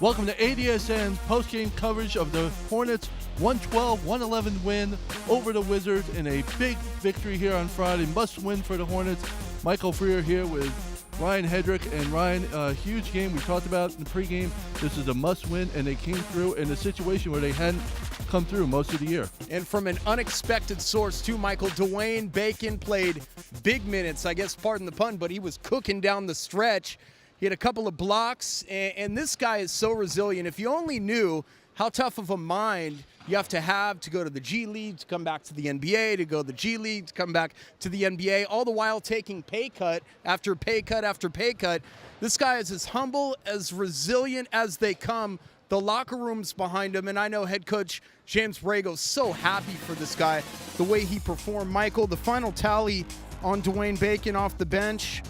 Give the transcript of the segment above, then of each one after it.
Welcome to ADSN post-game coverage of the Hornets' 112-111 win over the Wizards in a big victory here on Friday. Must win for the Hornets. Michael Freer here with Ryan Hedrick. And Ryan, a huge game we talked about in the pregame. This is a must win, and they came through in a situation where they hadn't come through most of the year. And from an unexpected source too, Michael, Dwayne Bacon played big minutes, I guess, pardon the pun, but he was cooking down the stretch. He had a couple of blocks, and this guy is so resilient. If you only knew how tough of a mind you have to go to the G League, to come back to the NBA, to go to the G League, to come back to the NBA, all the while taking pay cut after pay cut after pay cut. This guy is as humble, as resilient as they come. The locker room's behind him, and I know head coach James Borrego's so happy for this guy, the way he performed. Michael, the final tally on Dwayne Bacon off the bench,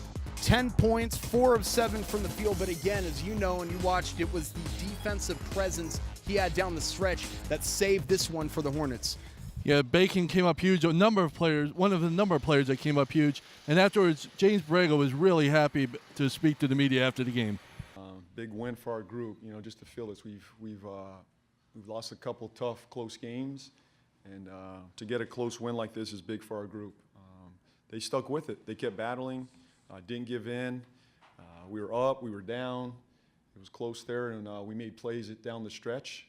10 points, 4 of 7 from the field. But again, as you know and you watched, it was the defensive presence he had down the stretch that saved this one for the Hornets. Yeah, Bacon came up huge. One of the number of players that came up huge. And afterwards, James Borrego was really happy to speak to the media after the game. Big win for our group. You know, just to feel this, we've lost a couple tough, close games, and to get a close win like this is big for our group. They stuck with it. They kept battling. Didn't give in. We were up, we were down. It was close there, and we made plays down the stretch,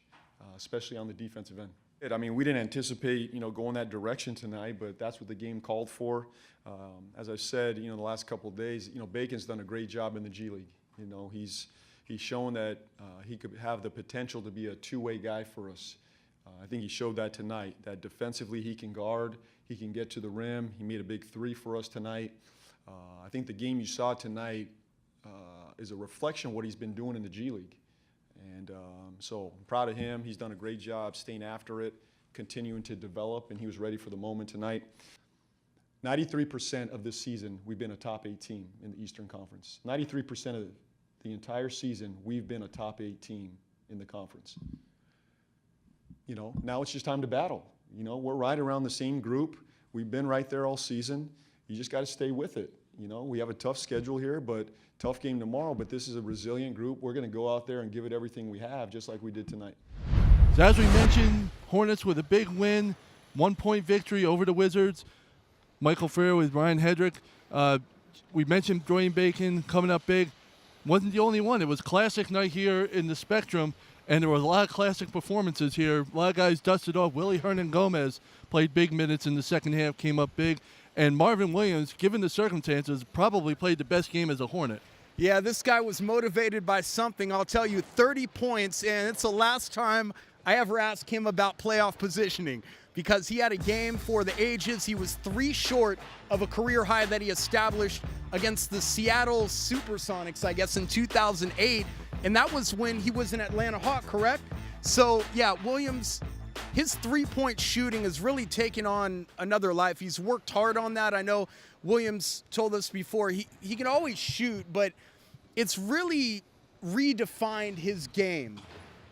especially on the defensive end. I mean, we didn't anticipate, going that direction tonight, but that's what the game called for. As I said, the last couple of days, Bacon's done a great job in the G League. He's shown that he could have the potential to be a two-way guy for us. I think he showed that tonight, that defensively he can guard, he can get to the rim. He made a big three for us tonight. I think the game you saw tonight is a reflection of what he's been doing in the G League. And so I'm proud of him. He's done a great job staying after it, continuing to develop, and he was ready for the moment tonight. 93% of this season, we've been a top 8 team in the Eastern Conference. 93% of the entire season, we've been a top 8 team in the conference. Now it's just time to battle. We're right around the same group. We've been right there all season. You just got to stay with it. We have a tough schedule here, but tough game tomorrow, but this is a resilient group. We're going to go out there and give it everything we have, just like we did tonight. So as we mentioned, Hornets with a big win, 1-point victory over the Wizards. Michael Freer with Ryan Hedrick. We mentioned Dwayne Bacon coming up big. Wasn't the only one. It was classic night here in the Spectrum, and there were a lot of classic performances here. A lot of guys dusted off. Willie Hernan-Gomez played big minutes in the second half, came up big. And Marvin Williams, given the circumstances, probably played the best game as a Hornet. Yeah, this guy was motivated by something. I'll tell you, 30 points, and it's the last time I ever asked him about playoff positioning because he had a game for the ages. He was 3 short of a career high that he established against the Seattle Supersonics, I guess, in 2008. And that was when he was an Atlanta Hawk, correct? So, yeah, Williams, his three-point shooting has really taken on another life. He's worked hard on that. I know Williams told us before he can always shoot, but it's really redefined his game.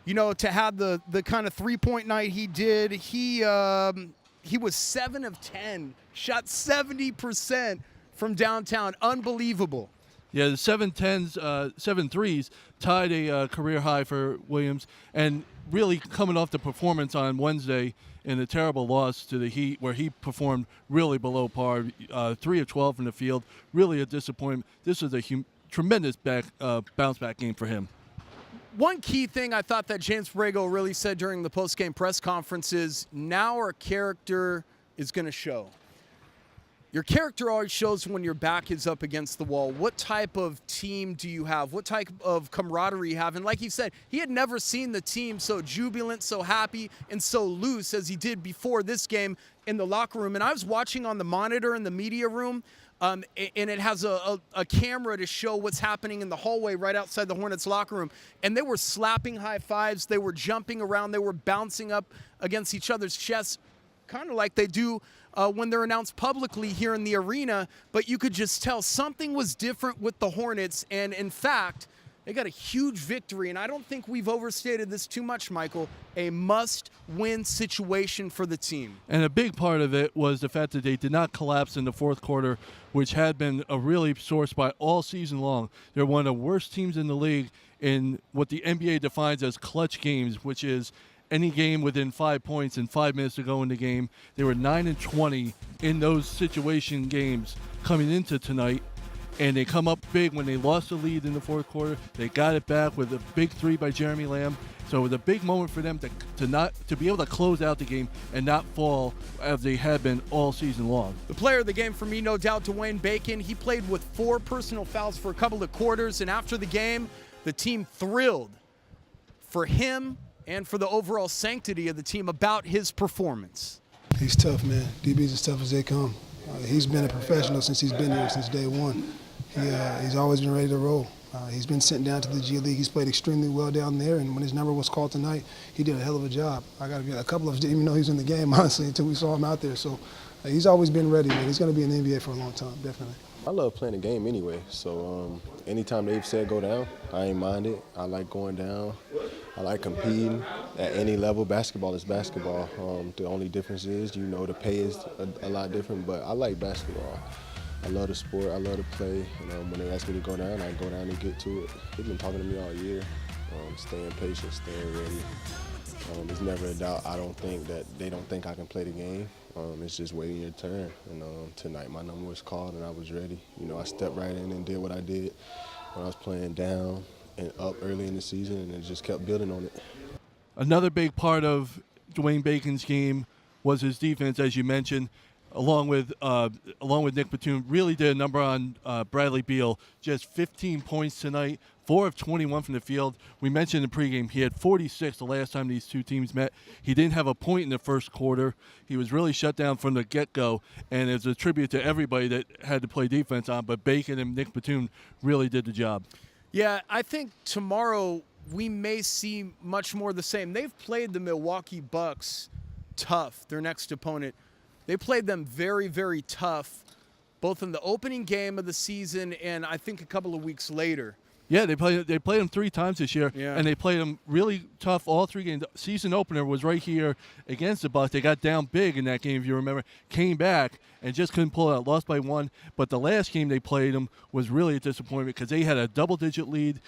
To have the kind of three-point night he did, he was 7 of 10, shot 70% from downtown. Unbelievable. Yeah, the 7 threes tied a career high for Williams, and really coming off the performance on Wednesday in the terrible loss to the Heat, where he performed really below par, 3 of 12 from the field, really a disappointment. This was a tremendous bounce-back game for him. One key thing I thought that James Borrego really said during the post-game press conference is, now our character is going to show. Your character always shows when your back is up against the wall. What type of team do you have? What type of camaraderie you have? And like he said, he had never seen the team so jubilant, so happy, and so loose as he did before this game in the locker room. And I was watching on the monitor in the media room, and it has a camera to show what's happening in the hallway right outside the Hornets locker room. And they were slapping high fives. They were jumping around. They were bouncing up against each other's chests, kind of like they do when they're announced publicly here in the arena. But you could just tell something was different with the Hornets. And in fact, They got a huge victory, and I don't think we've overstated this too much, Michael. A must-win situation for the team. And a big part of it was the fact that they did not collapse in the fourth quarter, which had been a really sore spot all season long. They're one of the worst teams in the league in what the NBA defines as clutch games, which is any game within 5 points and 5 minutes to go in the game. They were 9-20 in those situation games coming into tonight. And they come up big when they lost the lead in the fourth quarter. They got it back with a big three by Jeremy Lamb. So it was a big moment for them to be able to close out the game and not fall as they had been all season long. The player of the game for me, no doubt, Dwayne Bacon. He played with 4 personal fouls for a couple of quarters, and after the game, the team thrilled for him and for the overall sanctity of the team about his performance. He's tough, man. DB's as tough as they come. He's been a professional since he's been here, since day one. He's always been ready to roll. He's been sent down to the G League. He's played extremely well down there, and when his number was called tonight, he did a hell of a job. I got to be a couple of us didn't even know he was in the game, honestly, until we saw him out there. So he's always been ready, man. He's going to be in the NBA for a long time, definitely. I love playing the game anyway, so anytime they've said go down, I ain't mind it. I like going down. I like competing at any level. Basketball is basketball. The only difference is, the pay is a lot different, but I like basketball. I love the sport. I love to play. When they ask me to go down, I go down and get to it. They've been talking to me all year, staying patient, staying ready. There's never a doubt. I don't think that they don't think I can play the game. It's just waiting your turn. And tonight my number was called and I was ready. I stepped right in and did what I did when I was playing down and up early in the season, and it just kept building on it. Another big part of Dwayne Bacon's game was his defense, as you mentioned, along with Nick Batum. Really did a number on Bradley Beal. Just 15 points tonight, 4 of 21 from the field. We mentioned in the pregame he had 46 the last time these two teams met. He didn't have a point in the first quarter. He was really shut down from the get-go, and it's a tribute to everybody that had to play defense on, but Bacon and Nick Batum really did the job. Yeah, I think tomorrow we may see much more the same. They've played the Milwaukee Bucks tough, their next opponent. They played them very, very tough, both in the opening game of the season and I think a couple of weeks later. Yeah, they played them 3 times this year, yeah. And they played them really tough all 3 games. The season opener was right here against the Bucks. They got down big in that game, if you remember, came back and just couldn't pull it out, lost by 1. But the last game they played them was really a disappointment because they had a double-digit lead,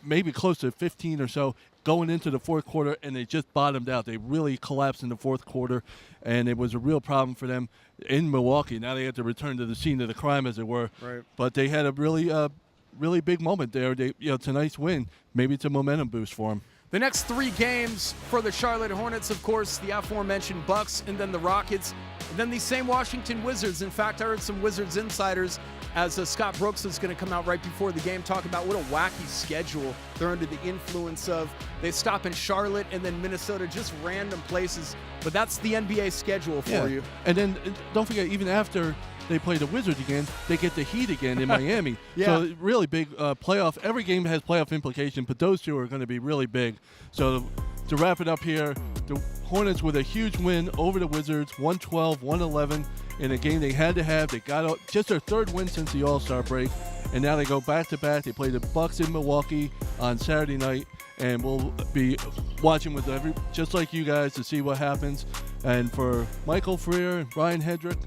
maybe close to 15 or so, going into the fourth quarter, and they just bottomed out. They really collapsed in the fourth quarter, and it was a real problem for them in Milwaukee. Now they had to return to the scene of the crime, as it were. Right. But they had a really big moment there. Tonight's win, maybe it's a momentum boost for them. The next 3 games for the Charlotte Hornets, of course, the aforementioned Bucks and then the Rockets, and then these same Washington Wizards. In fact, I heard some Wizards insiders, as Scott Brooks is going to come out right before the game, talk about what a wacky schedule they're under the influence of. They stop in Charlotte and then Minnesota, just random places. But that's the NBA schedule for you. And then don't forget, even after they play the Wizards again, they get the Heat again in Miami. Yeah. So really big playoff. Every game has playoff implication, but those 2 are going to be really big. So to wrap it up here, the Hornets with a huge win over the Wizards, 112-111 in a game they had to have. They got just their 3rd win since the All-Star break, and now they go back-to-back. They play the Bucks in Milwaukee on Saturday night, and we'll be watching with just like you guys to see what happens. And for Michael Freer and Brian Hedrick,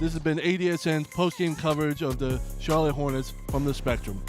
this has been ADSN's post-game coverage of the Charlotte Hornets from the Spectrum.